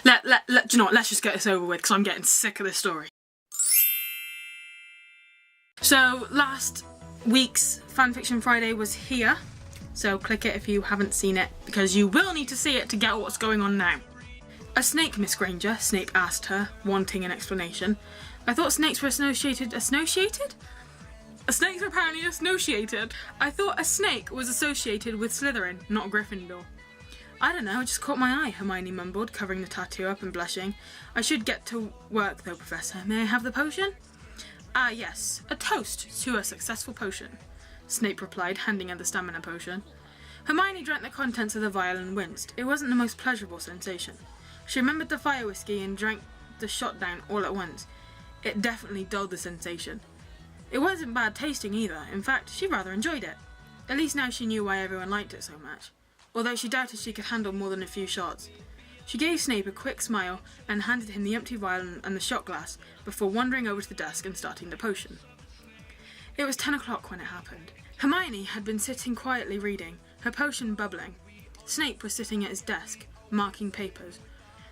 Do you know what, let's just get this over with because I'm getting sick of this story. So last week's FanFiction Friday was here, so click it if you haven't seen it, because you will need to see it to get what's going on now. A snake, Miss Granger? Snape asked her, wanting an explanation. I thought snakes were associated... Associated? Snakes are apparently associated. I thought a snake was associated with Slytherin, not Gryffindor. I don't know, it just caught my eye, Hermione mumbled, covering the tattoo up and blushing. I should get to work though, Professor. May I have the potion? Ah, yes. A toast to a successful potion, Snape replied, handing her the stamina potion. Hermione drank the contents of the vial and winced. It wasn't the most pleasurable sensation. She remembered the fire whiskey and drank the shot down all at once. It definitely dulled the sensation. It wasn't bad tasting either. In fact, she rather enjoyed it. At least now she knew why everyone liked it so much, although she doubted she could handle more than a few shots. She gave Snape a quick smile and handed him the empty vial and the shot glass before wandering over to the desk and starting the potion. It was 10 o'clock when it happened. Hermione had been sitting quietly reading, her potion bubbling. Snape was sitting at his desk, marking papers,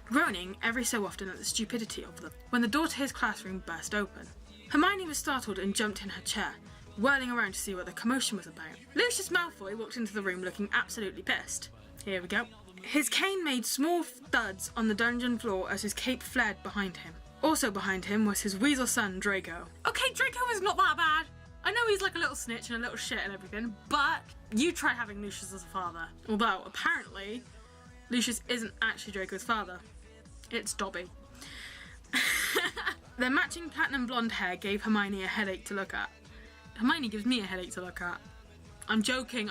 groaning every so often at the stupidity of them, when the door to his classroom burst open. Hermione was startled and jumped in her chair, whirling around to see what the commotion was about. Lucius Malfoy walked into the room looking absolutely pissed. Here we go. His cane made small thuds on the dungeon floor as his cape flared behind him. Also behind him was his weasel son, Draco. Okay, Draco is not that bad. I know he's like a little snitch and a little shit and everything, but you try having Lucius as a father. Although, apparently, Lucius isn't actually Draco's father. It's Dobby. Their matching platinum blonde hair gave Hermione a headache to look at. Hermione gives me a headache to look at. I'm joking.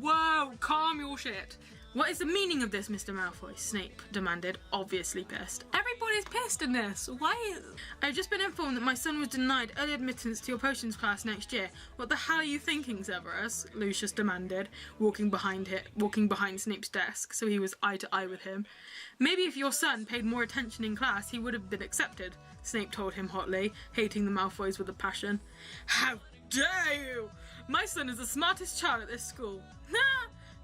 Whoa, calm your shit. What is the meaning of this, Mr. Malfoy? Snape demanded, obviously pissed. Everybody's pissed in this. Why? I've just been informed that my son was denied early admittance to your potions class next year. What the hell are you thinking, Severus? Lucius demanded, walking behind Snape's desk, so he was eye to eye with him. Maybe if your son paid more attention in class, he would have been accepted, Snape told him hotly, hating the Malfoys with a passion. How dare you! My son is the smartest child at this school.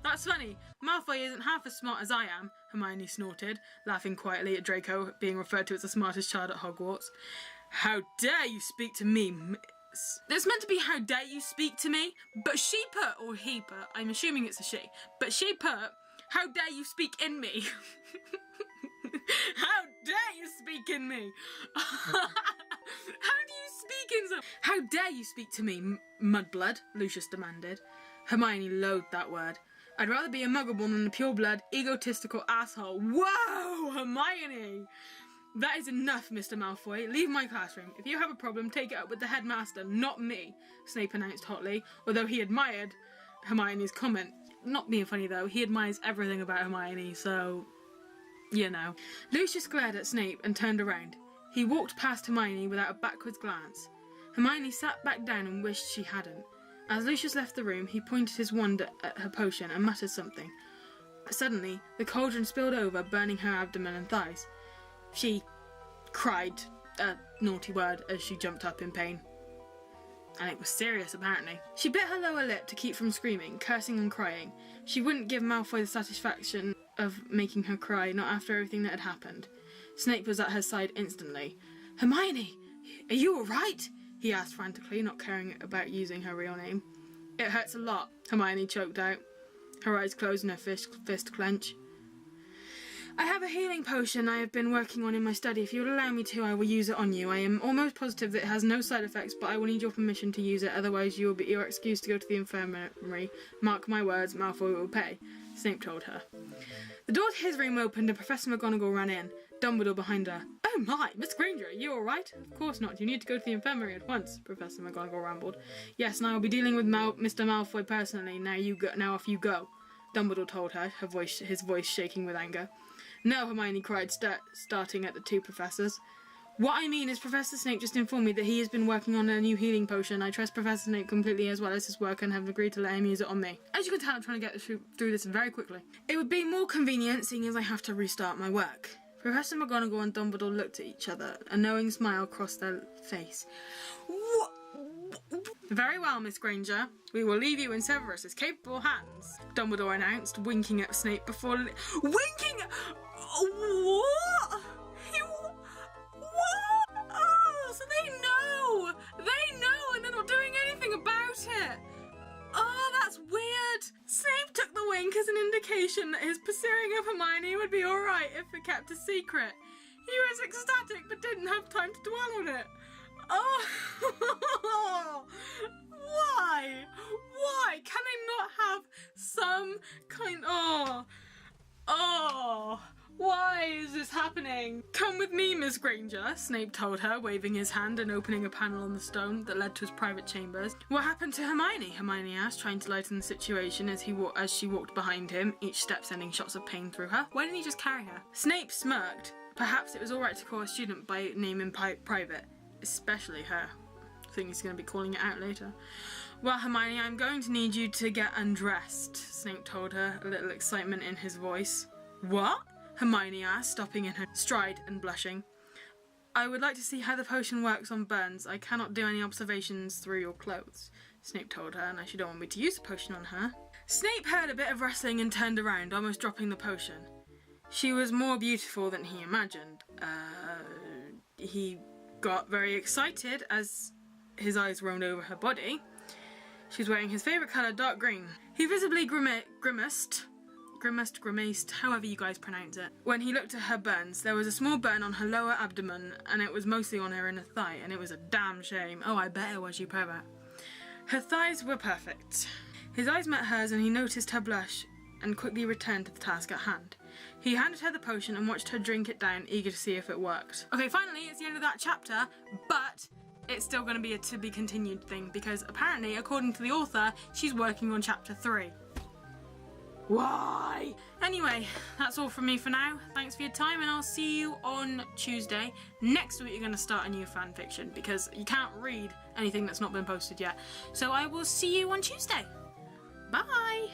That's funny. Malfoy isn't half as smart as I am, Hermione snorted, laughing quietly at Draco being referred to as the smartest child at Hogwarts. How dare you speak to me, miss? It's meant to be how dare you speak to me, but she put, or he put, I'm assuming it's a she, but she put, how dare you speak in me? How dare you speak in me? How do you speak in some... How dare you speak to me, mudblood? Lucius demanded. Hermione loathed that word. I'd rather be a muggle-born than a pure-blood, egotistical asshole. Whoa, Hermione! That is enough, Mr. Malfoy. Leave my classroom. If you have a problem, take it up with the headmaster, not me, Snape announced hotly, although he admired Hermione's comment. Not being funny, though. He admires everything about Hermione, so... you know. Lucius glared at Snape and turned around. He walked past Hermione without a backwards glance. Hermione sat back down and wished she hadn't. As Lucius left the room, he pointed his wand at her potion and muttered something. Suddenly, the cauldron spilled over, burning her abdomen and thighs. She cried a naughty word as she jumped up in pain. And it was serious, apparently. She bit her lower lip to keep from screaming, cursing and crying. She wouldn't give Malfoy the satisfaction of making her cry, not after everything that had happened. Snape was at her side instantly. Hermione, are you alright? He asked frantically, not caring about using her real name. It hurts a lot, Hermione choked out, her eyes closed and her fist clenched. I have a healing potion I have been working on in my study. If you would allow me to, I will use it on you. I am almost positive that it has no side effects, but I will need your permission to use it, otherwise you will be excused to go to the infirmary. Mark my words, Malfoy will pay, Snape told her. The door to his room opened and Professor McGonagall ran in, Dumbledore behind her. Oh my, Miss Granger, are you alright? Of course not. You need to go to the infirmary at once, Professor McGonagall rambled. Yes, and I will be dealing with Mr. Malfoy personally. Now off you go, Dumbledore told her, his voice shaking with anger. No, Hermione cried, starting at the two professors. What I mean is Professor Snape just informed me that he has been working on a new healing potion. I trust Professor Snape completely as well as his work and have agreed to let him use it on me. As you can tell, I'm trying to get through this very quickly. It would be more convenient seeing as I have to restart my work. Professor McGonagall and Dumbledore looked at each other. A knowing smile crossed their face. What? Very well, Miss Granger. We will leave you in Severus's capable hands, Dumbledore announced, winking at Snape before... Winking? What? right if it kept a secret. He was ecstatic but didn't have time to dwell on it. Oh, why? Why? Can I not have some kind... Oh, why is this happening? Come with me, Miss Granger, Snape told her, waving his hand and opening a panel on the stone that led to his private chambers. What happened to Hermione? Hermione asked, trying to lighten the situation as she walked behind him, each step sending shots of pain through her. Why didn't he just carry her? Snape smirked. Perhaps it was alright to call a student by name in private, especially her. I think he's going to be calling it out later. Well, Hermione, I'm going to need you to get undressed, Snape told her, a little excitement in his voice. What? Hermione asked, stopping in her stride and blushing. I would like to see how the potion works on burns. I cannot do any observations through your clothes, Snape told her, unless you don't want me to use the potion on her. Snape heard a bit of rustling and turned around, almost dropping the potion. She was more beautiful than he imagined. He got very excited as his eyes roamed over her body. She was wearing his favourite colour, dark green. He visibly grimaced, however you guys pronounce it. When he looked at her burns, there was a small burn on her lower abdomen, and it was mostly on her inner thigh, and it was a damn shame. Oh, I bet it was, you pervert. Her thighs were perfect. His eyes met hers, and he noticed her blush, and quickly returned to the task at hand. He handed her the potion and watched her drink it down, eager to see if it worked. Okay, finally, it's the end of that chapter, but it's still going to be a to be continued thing, because apparently, according to the author, she's working on chapter 3. Why? Anyway, that's all from me for now. Thanks for your time, and I'll see you on Tuesday. Next week, you're going to start a new fan fiction, because you can't read anything that's not been posted yet. So I will see you on Tuesday. Bye!